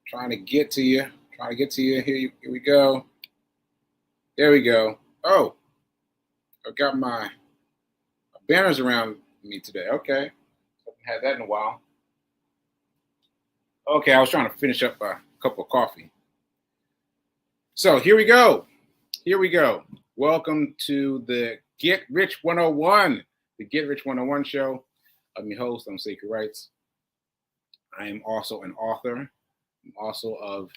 Trying to get to you. Here we go. There we go. Oh, I got my banners around me today. Okay. Haven't had that in a while. Okay, I was trying to finish up a cup of coffee. So here we go. Welcome to the Get Rich 101, the Get Rich 101 show. I'm your host. I'm Sekou Writes. I am also an author. I'm also of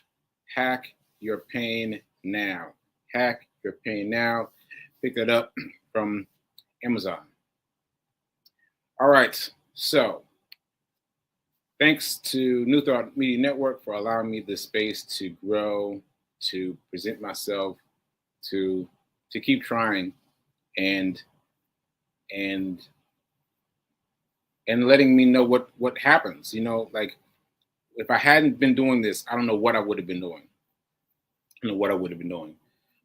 Hack Your Pain Now. Hack Your Pain Now. Picked it up from Amazon. All right. So thanks to New Thought Media Network for allowing me the space to grow, to present myself, to keep trying, and letting me know what happens. You know, like if I hadn't been doing this, I don't know what I would have been doing.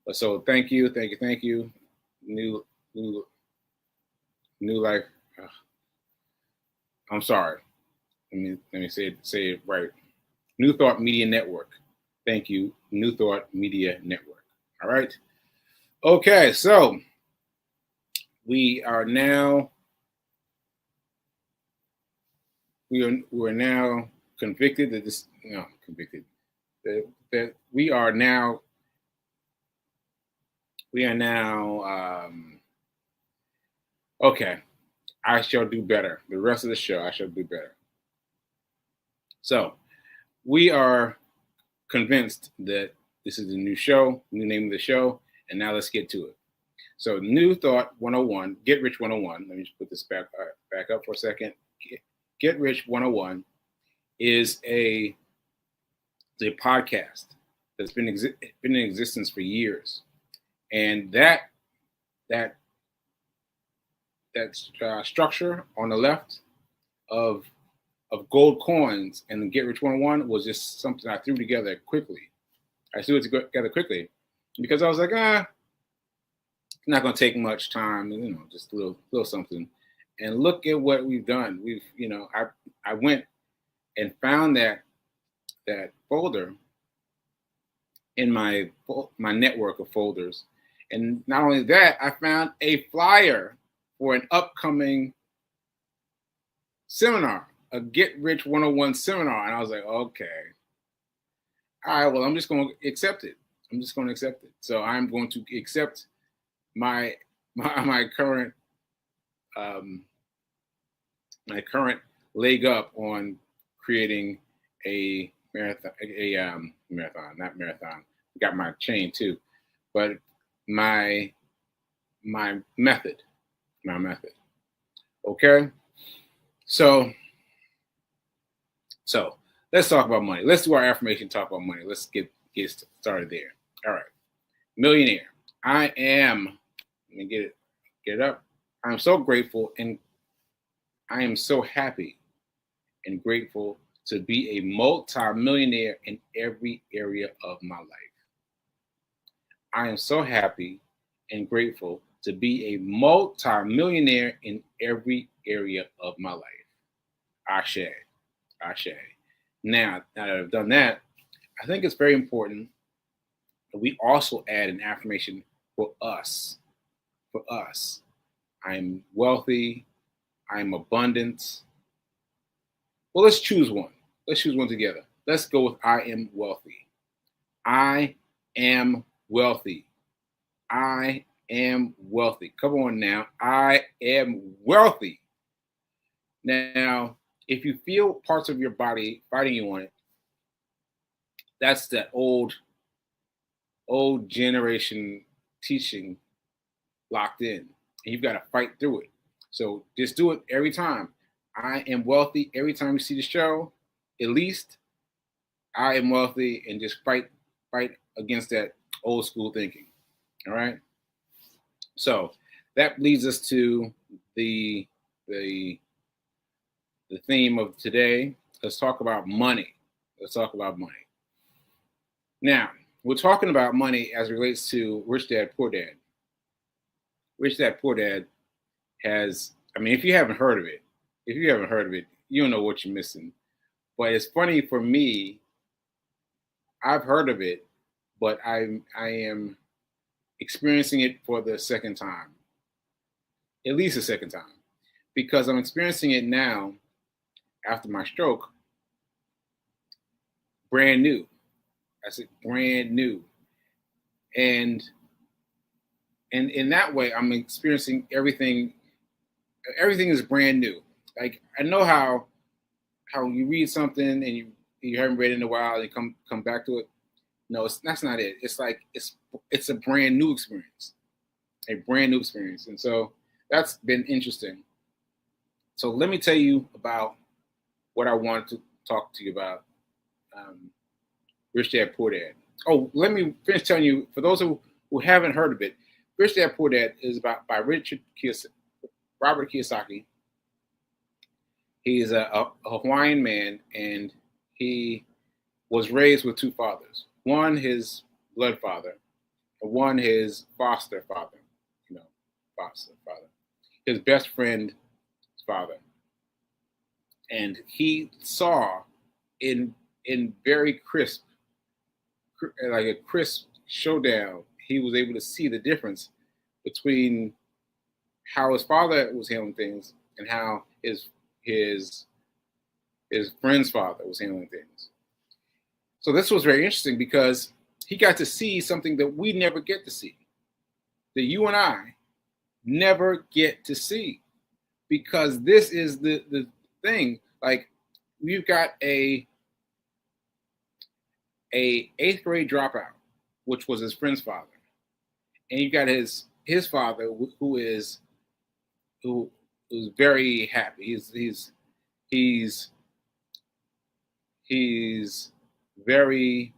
But so thank you. New life. I'm sorry. Let me say it right. New Thought Media Network. Thank you, New Thought Media Network. All right. Okay, so we're now convicted that that we are now okay. I shall do better. The rest of the show, I shall do better. So we are convinced that this is a new show, new name of the show, and now let's get to it. So New Thought 101, Get Rich 101. Let me just put this back up for a second. Get Rich 101 is a podcast that's been in existence for years, and that structure on the left of gold coins and the Get Rich 101 was just something I threw together quickly. I threw it together quickly because I was like, it's not going to take much time, just a little something. And look at what we've done. I went and found that folder in my network of folders. And not only that, I found a flyer for an upcoming seminar, a Get Rich 101 seminar. And I was like, okay. All right, well, I'm just going to accept it. So I'm going to accept my current leg up on creating a marathon, not marathon. Got my chain too, but my method. Okay, so let's talk about money. Let's do our affirmation. Talk about money. Let's get started there. All right, millionaire. I am. Let me get it up. I'm so grateful and I am so happy and grateful to be a multi-millionaire in every area of my life. I am so happy and grateful to be a multi-millionaire in every area of my life. Ashe. Now that I've done that, I think it's very important that we also add an affirmation for us. I'm wealthy. I'm abundant. Well, let's choose one. Let's choose one together. Let's go with I am wealthy. I am wealthy. I am wealthy. Come on now. I am wealthy. Now, if you feel parts of your body fighting you on it, that's that old generation teaching locked in. And you've got to fight through it. So just do it every time. I am wealthy. Every time you see the show, at least I am wealthy, and just fight against that old school thinking. All right. So that leads us to the theme of today. Let's talk about money. Now, we're talking about money as it relates to Rich Dad, Poor Dad. Rich Dad, Poor Dad has, if you haven't heard of it, you don't know what you're missing. But it's funny for me. I've heard of it, but I am experiencing it for the second time, at least a second time, because I'm experiencing it now after my stroke, brand new. I said brand new, and in that way, I'm experiencing everything. Everything is brand new. Like I know how you read something and you haven't read it in a while and you come back to it. No, that's not it. It's like it's a brand new experience, a brand new experience, and so that's been interesting. So let me tell you about what I wanted to talk to you about. Um, Rich Dad Poor Dad. Oh, let me finish telling you for those who haven't heard of it. Rich Dad Poor Dad is about by Robert Kiyosaki. He is a Hawaiian man, and he was raised with two fathers. One, his blood father, and one, his foster father. You know, foster father. His best friend's father, and he saw in very crisp, like a crisp showdown. He was able to see the difference between how his father was handling things and how his friend's father was handling things. So this was very interesting because he got to see something that we never get to see, that you and I never get to see, because this is the thing. Like we've got a 8th grade dropout, which was his friend's father, and you got his father who's very happy. He's very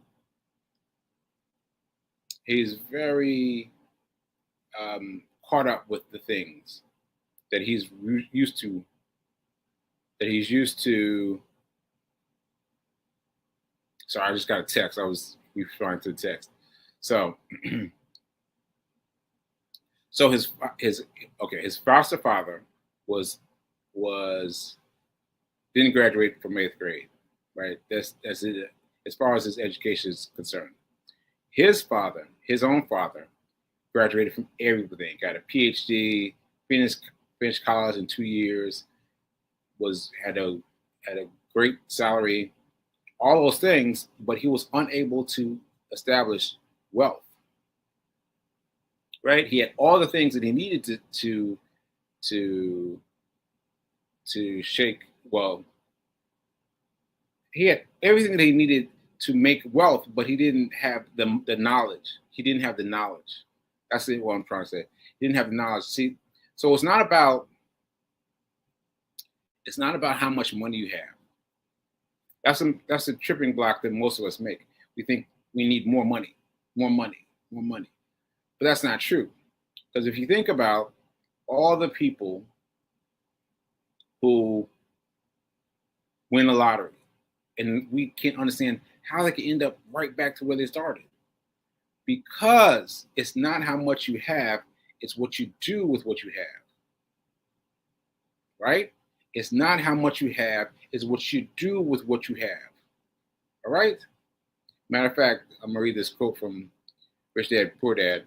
caught up with the things that he's used to. Sorry, I just got a text. I was replying to the text. So, so his foster father was didn't graduate from 8th grade, right? That's it, as far as his education is concerned. His father, his own father, graduated from everything, got a PhD, finished college in 2 years, had a great salary, all those things, but he was unable to establish wealth. Right? He had all the things that he needed to shake. Well, he had everything that he needed to make wealth, but he didn't have the knowledge. He didn't have the knowledge. That's what I'm trying to say. He didn't have the knowledge. See, so it's not about how much money you have. That's a tripping block that most of us make. We think we need more money. But that's not true. Because if you think about all the people who win the lottery, and we can't understand how they can end up right back to where they started. Because it's not how much you have, it's what you do with what you have. Right? It's not how much you have, it's what you do with what you have. All right? Matter of fact, I'm going to read this quote from Rich Dad Poor Dad.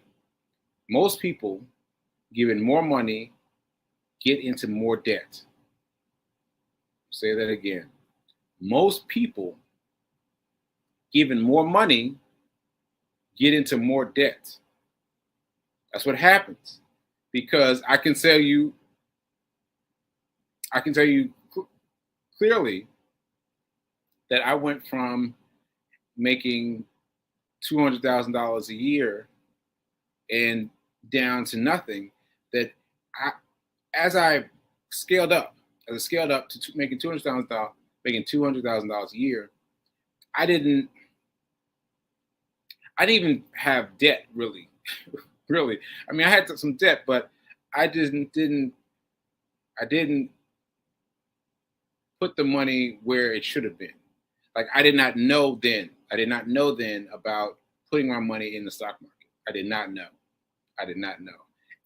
Most people given more money get into more debt. Say that again. Most people given more money get into more debt. That's what happens. Because I can tell you clearly that I went from making $200,000 a year and down to nothing. That as I scaled up to making $200,000 a year, I didn't even have debt really. Really. I mean, I had some debt, but I didn't put the money where it should have been. Like I did not know then about putting my money in the stock market. I did not know.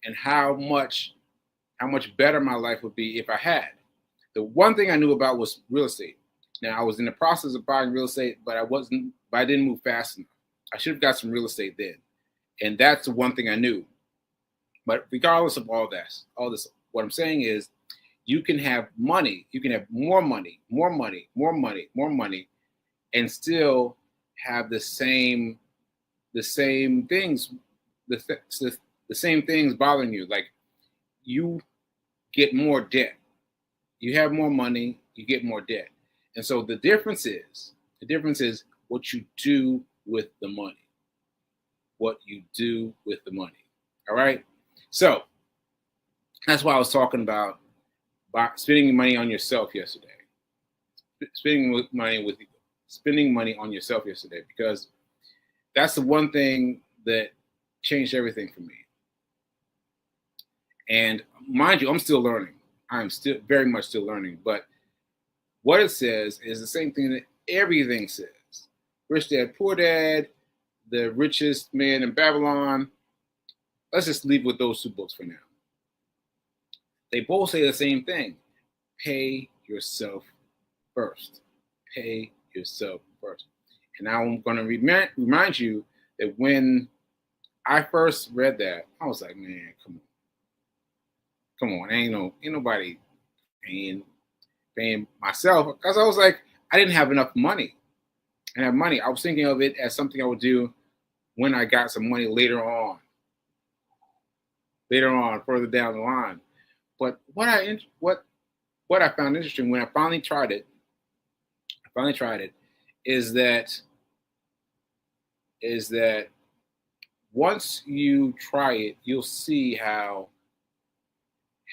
And how much better my life would be if I had. The one thing I knew about was real estate. Now I was in the process of buying real estate, but I didn't move fast enough. I should have got some real estate then. And that's the one thing I knew. But regardless of all this, what I'm saying is you can have money, you can have more money, more money, more money, more money, and still have the same things, the same things bothering you. Like you get more debt. You have more money, you get more debt. And so the difference is what you do with the money. What you do with the money. All right. So that's why I was talking about spending money on yourself yesterday. Spending money on yourself yesterday, because that's the one thing that changed everything for me. And mind you, I'm still learning. I'm still very much still learning. But what it says is the same thing that everything says. Rich Dad, Poor Dad, The Richest Man in Babylon. Let's just leave with those two books for now. They both say the same thing. Pay yourself first. Pay yourself first. And now I'm going to remind you that when I first read that, I was like, man, come on. Ain't nobody paying myself, because I was like, I didn't have enough money. I have money. I was thinking of it as something I would do when I got some money later on, further down the line. But what I found interesting when I finally tried it, is that once you try it, you'll see how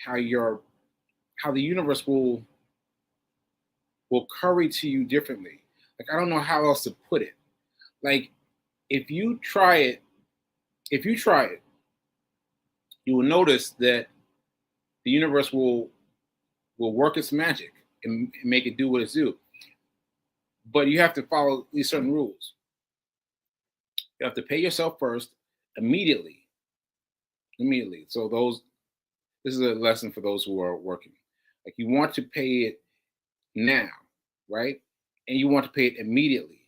the universe will curry to you differently. Like, I don't know how else to put it. Like, if you try it, you will notice that the universe will work its magic and make it do what it's due. But you have to follow these certain rules. You have to pay yourself first immediately. So this is a lesson for those who are working. Like, you want to pay it now, right? And you want to pay it immediately.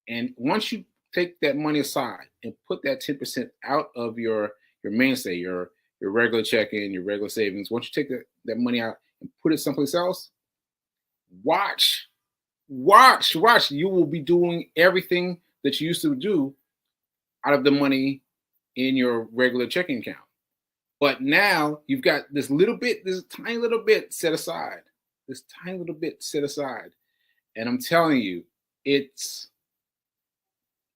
And once you take that money aside and put that 10% out of your mainstay, your regular check-in, your regular savings, once you take that money out and put it someplace else, watch, you will be doing everything that you used to do out of the money in your regular checking account. But now you've got this tiny little bit set aside. And I'm telling you, it's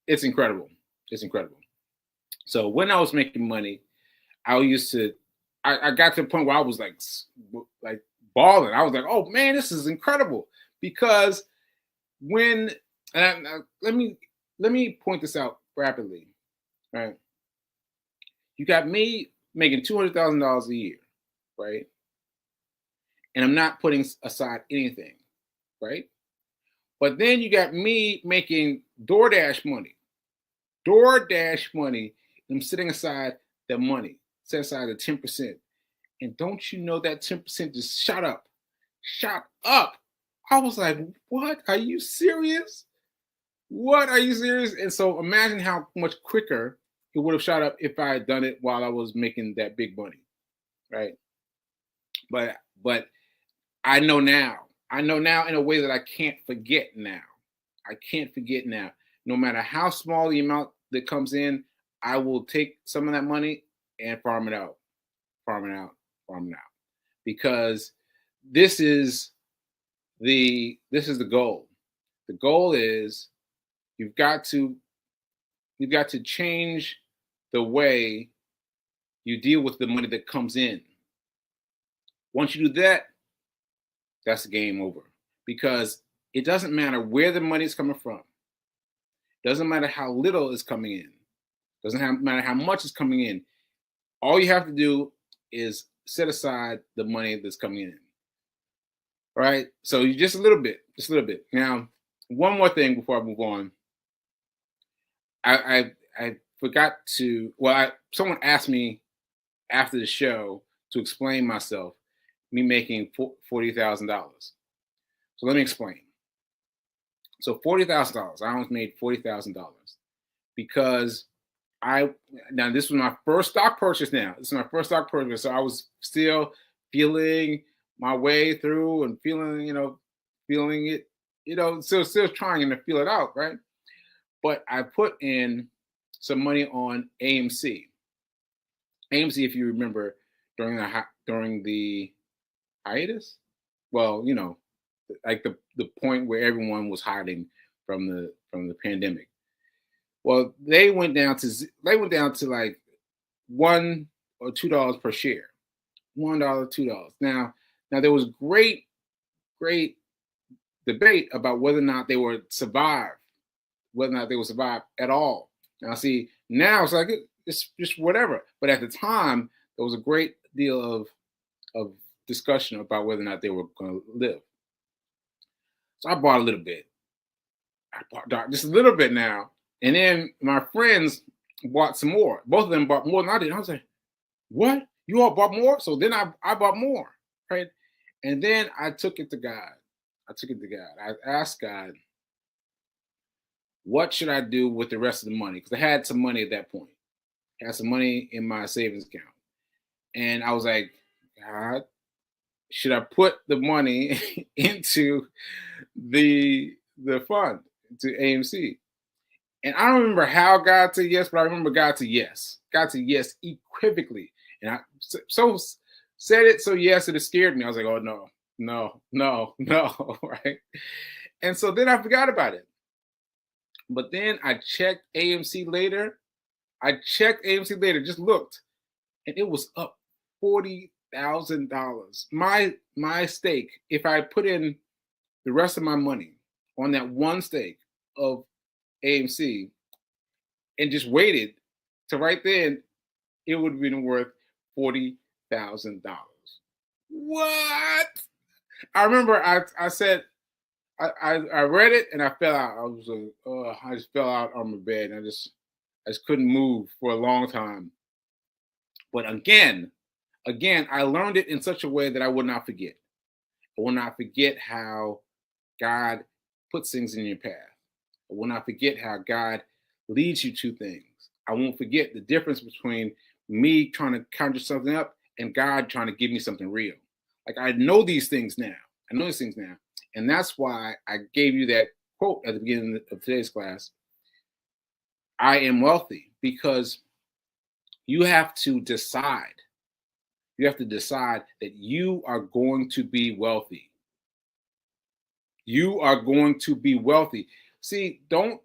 incredible. It's incredible. So when I was making money, I got to the point where I was like balling. I was like, oh man, this is incredible. Because let me point this out rapidly, right? You got me making $200,000 a year, right? And I'm not putting aside anything, right? But then you got me making DoorDash money. And I'm setting aside the money, set aside the 10%. And don't you know that 10% just shot up? I was like, what? Are you serious? And so imagine how much quicker it would have shot up if I had done it while I was making that big money, right? But I know now in a way that I can't forget now. No matter how small the amount that comes in, I will take some of that money and farm it out. Because this is the goal. The goal is you've got to change the way you deal with the money that comes in. Once you do that, that's the game over. Because it doesn't matter where the money is coming from. It doesn't matter how little is coming in. It doesn't matter how much is coming in. All you have to do is set aside the money that's coming in. All right. So you just a little bit. Now, one more thing before I move on. I forgot to. Someone asked me after the show to explain myself, me making $40,000. So let me explain. So $40,000. I almost made $40,000 because now this was my first stock purchase. Now this is my first stock purchase, so I was still feeling my way through and feeling it, still trying to feel it out, right? But I put in some money on AMC. AMC, if you remember, during the hiatus, well, like the point where everyone was hiding from the pandemic. Well, they went down to like $1 or $2 per share. $1, $2. Now there was great debate about whether or not they would survive, at all. Now, see, now it's like it's just whatever. But at the time, there was a great deal of discussion about whether or not they were going to live. So I bought a little bit. I bought just a little bit now, and then my friends bought some more. Both of them bought more than I did. I was like, "What? You all bought more?" So then I bought more, right? And then I took it to God. I asked God, what should I do with the rest of the money? Because I had some money at that point. I had some money in my savings account. And I was like, God, should I put the money into the fund, to AMC? And I don't remember how God said yes, but I remember God said yes. God said yes equivocally. And I so said it so yes, it scared me. I was like, oh no, right? And so then I forgot about it. But then I checked AMC later. Just looked, and it was up $40,000. My stake, if I put in the rest of my money on that one stake of AMC and just waited to right then, it would have been worth $40,000. What? I remember I said, I read it and I fell out. I was like, I just fell out on my bed and I just couldn't move for a long time. But again, I learned it in such a way that I would not forget. I will not forget how God puts things in your path. I will not forget how God leads you to things. I won't forget the difference between me trying to conjure something up and God trying to give me something real. Like I know these things now. And that's why I gave you that quote at the beginning of today's class. I am wealthy, because you have to decide. You have to decide that you are going to be wealthy. You are going to be wealthy. See, don't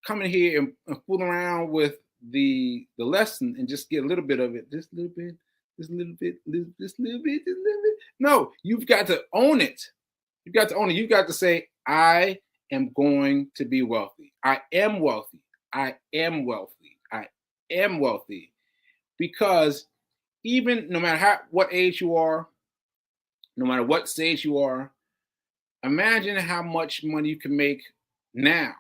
come in here and fool around with the lesson and just get a little bit of it. Just a little bit, just a little bit, just a little bit, just a little bit. No, you've got to own it. You've got to own it. You've got to say, I am going to be wealthy. I am wealthy. I am wealthy. I am wealthy. Because even no matter what age you are, no matter what stage you are, imagine how much money you can make now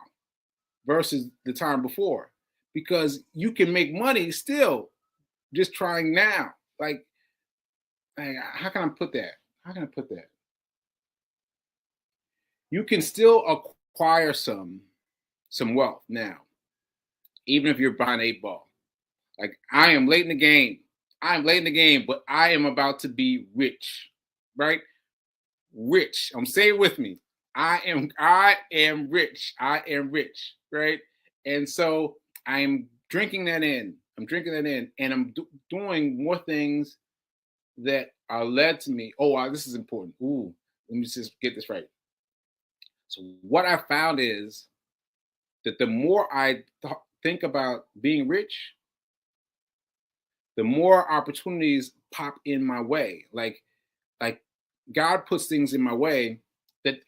versus the time before. Because you can make money still just trying now. Like, how can I put that? You can still acquire some wealth now, even if you're behind 8 ball. Like, I am late in the game. But I am about to be rich, right? Rich. Say it with me. I am rich. Right? And so I'm drinking that in. And I'm doing more things that are led to me. Oh, this is important. Ooh, let me just get this right. So what I found is that the more I think about being rich, the more opportunities pop in my way. Like God puts things in my way that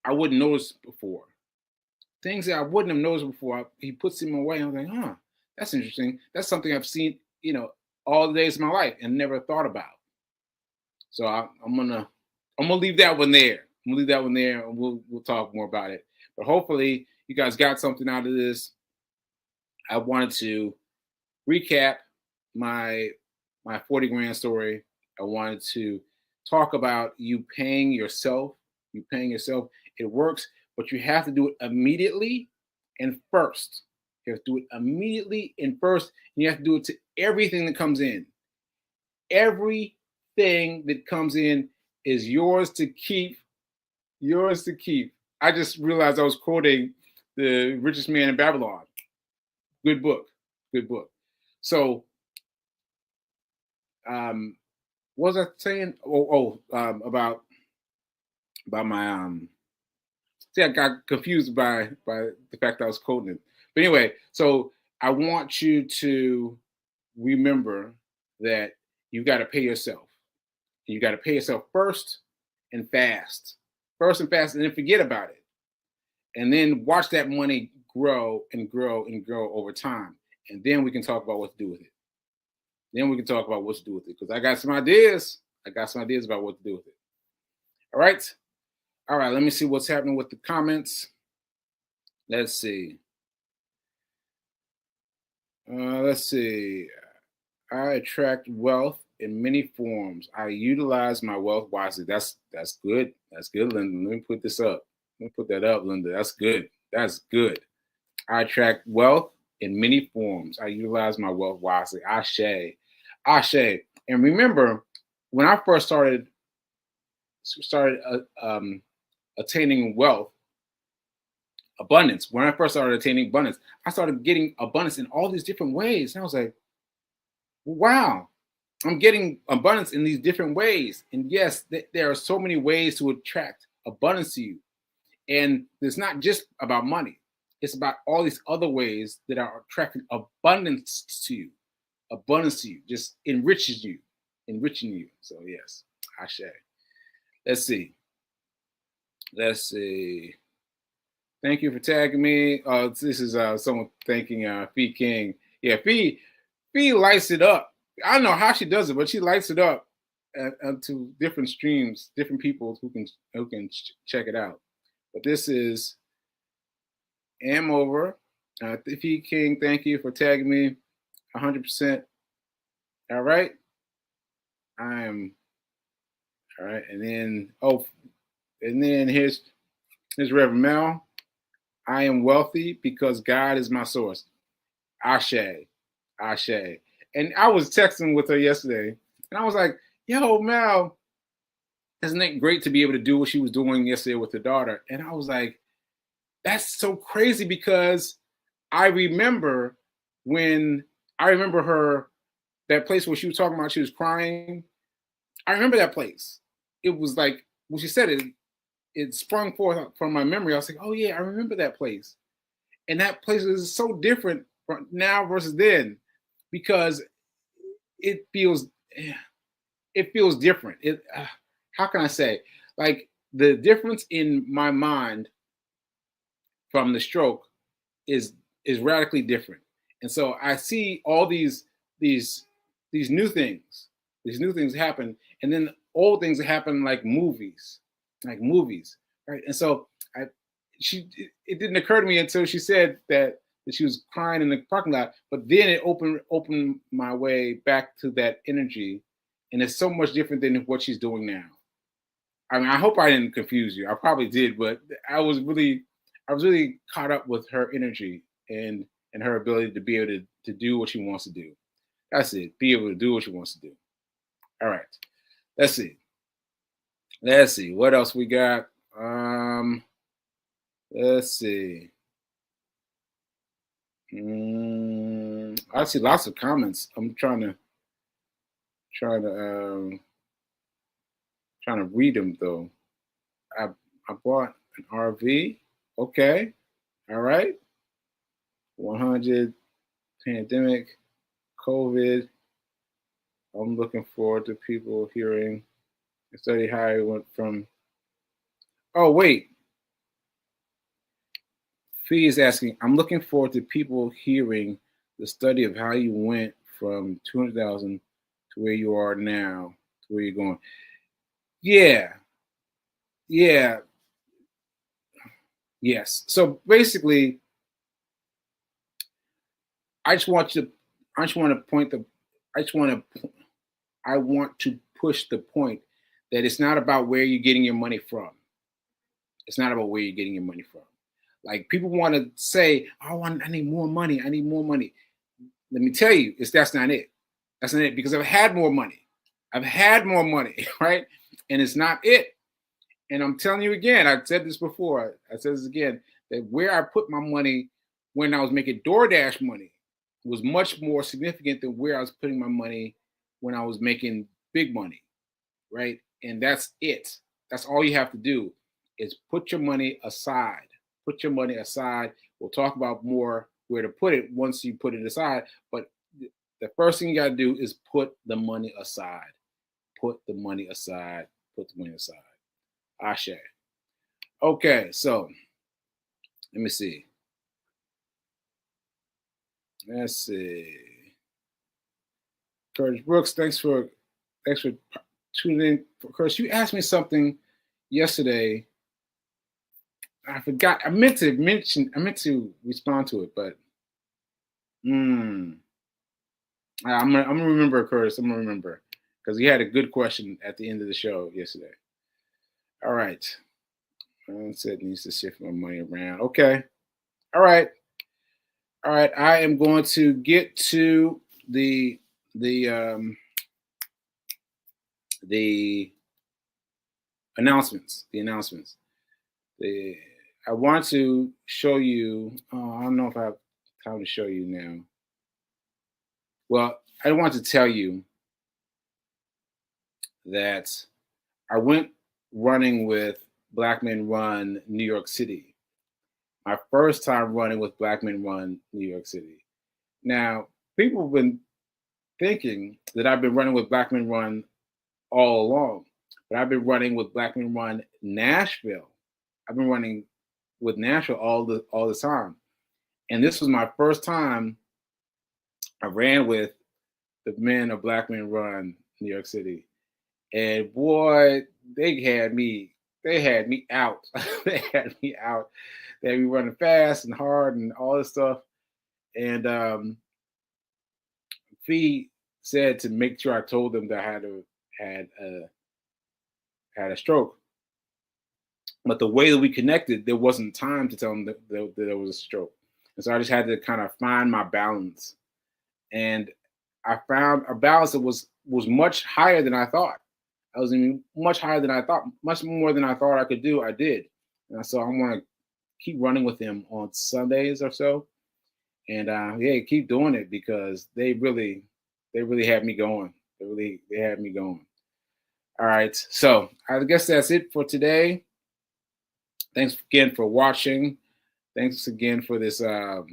I wouldn't notice before. Things that I wouldn't have noticed before, He puts in my way. I'm like, that's interesting. That's something I've seen, all the days of my life and never thought about. So I'm gonna leave that one there. And we'll talk more about it. But hopefully you guys got something out of this. I wanted to recap my 40 grand story. I wanted to talk about you paying yourself. It works but you have to do it immediately and first. You have to do it immediately and first, and you have to do it to everything that comes in. Everything that comes in is yours to keep. Yours to keep. I just realized I was quoting The Richest Man in Babylon. Good book. Good book. So, what was I saying? About my See, I got confused by the fact that I was quoting it. But anyway, so I want you to remember that you got to pay yourself. You got to pay yourself first and fast. First and fast, and then forget about it. And then watch that money grow and grow and grow over time. And then we can talk about what to do with it. Then we can talk about what to do with it. Because I got some ideas. I got some ideas about what to do with it. All right. All right. Let me see what's happening with the comments. Let's see. Let's see. I attract wealth in many forms. I utilize my wealth wisely. That's good. That's good, Linda. Let me put this up. Let me put that up, Linda. That's good. That's good. I attract wealth in many forms. I utilize my wealth wisely. Ashe. Ashe. And remember, when I first started attaining wealth, abundance, when I first started attaining abundance, I started getting abundance in all these different ways. And I was like, wow, I'm getting abundance in these different ways. And yes, there are so many ways to attract abundance to you. And it's not just about money. It's about all these other ways that are attracting abundance to you. Abundance to you just enriching you. So yes, Ashe. Let's see. Thank you for tagging me. This is someone thanking Fee King. Yeah, Fee lights it up. I don't know how she does it, but she lights it up to different streams, different people who can check it out. But this is Am Over. Fee King, thank you for tagging me. 100%. All right. I am. All right, and then here's Reverend Mel. I am wealthy because God is my source. Ashe. Ashe. And I was texting with her yesterday, and I was like, yo, Mel, isn't it great to be able to do what she was doing yesterday with her daughter? And I was like, that's so crazy because I remember her, that place where she was talking about she was crying. I remember that place. It was like, when she said it sprung forth from my memory. I was like, oh yeah, I remember that place. And that place is so different from now versus then because it feels different. How can I say? Like the difference in my mind from the stroke is radically different. And so I see all these new things. These new things happen, and then old things happen like movies, right? And so it didn't occur to me until she said that she was crying in the parking lot, but then it opened my way back to that energy, and it's so much different than what she's doing now. I mean, I hope I didn't confuse you. I probably did, but I was really caught up with her energy and her ability to be able to do what she wants to do. That's it. Be able to do what she wants to do. All right. Let's see. What else we got? Let's see. I see lots of comments. I'm trying to read them though. I bought an RV. Okay. All right. 100 pandemic, COVID. I'm looking forward to people hearing and study how it went from. Oh wait. Fee is asking, I'm looking forward to people hearing the study of how you went from 200,000 to where you are now, to where you're going. Yeah. Yes. So basically, I want to push the point that it's not about where you're getting your money from. It's not about where you're getting your money from. Like people want to say, "Oh, I need more money. I need more money." Let me tell you, that's not it. That's not it, because I've had more money. I've had more money, right? And it's not it. And I'm telling you again, I've said this before. I said this again, that where I put my money when I was making DoorDash money was much more significant than where I was putting my money when I was making big money, right? And that's it. That's all you have to do is put your money aside. Put your money aside. We'll talk about more where to put it once you put it aside. But the first thing you got to do is put the money aside. Put the money aside. Put the money aside. Ashe. Okay, so let me see. Let's see. Curtis Brooks, thanks for tuning in. Curtis, you asked me something yesterday. I forgot. I meant to respond to it, but I'm gonna remember, Curtis. I'm gonna remember, because you had a good question at the end of the show yesterday. All right. I said needs to shift my money around. Okay. All right. All right. I am going to get to the announcements. The announcements. I want to show you. I don't know if I have time to show you now. Well, I want to tell you that I went running with Black Men Run New York City. My first time running with Black Men Run New York City. Now, people have been thinking that I've been running with Black Men Run all along, but I've been running with Black Men Run Nashville. I've been running with Nashville all the time, and this was my first time I ran with the men of Black Men Run New York City, and boy, they had me out. They had me out. They had me running fast and hard and all this stuff, and Fee said to make sure I told them that I had a stroke. But the way that we connected, there wasn't time to tell them that there was a stroke. And so I just had to kind of find my balance. And I found a balance that was much higher than I thought. I was much higher than I thought, much more than I thought I could do. I did. And so I want to keep running with them on Sundays or so. And yeah, keep doing it, because they really had me going. They had me going. All right. So I guess that's it for today. Thanks again for watching. Thanks again for this well,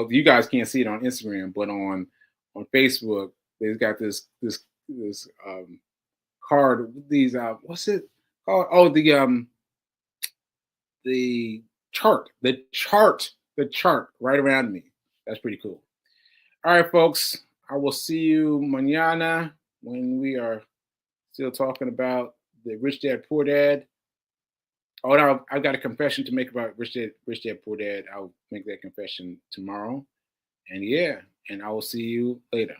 you guys can't see it on Instagram, but on Facebook, they've got this card. These what's it called? Oh, the chart right around me. That's pretty cool. All right, folks. I will see you mañana when we are still talking about the Rich Dad Poor Dad. Oh, no, I've got a confession to make about Rich Dad Poor Dad. I'll make that confession tomorrow. And yeah, and I will see you later.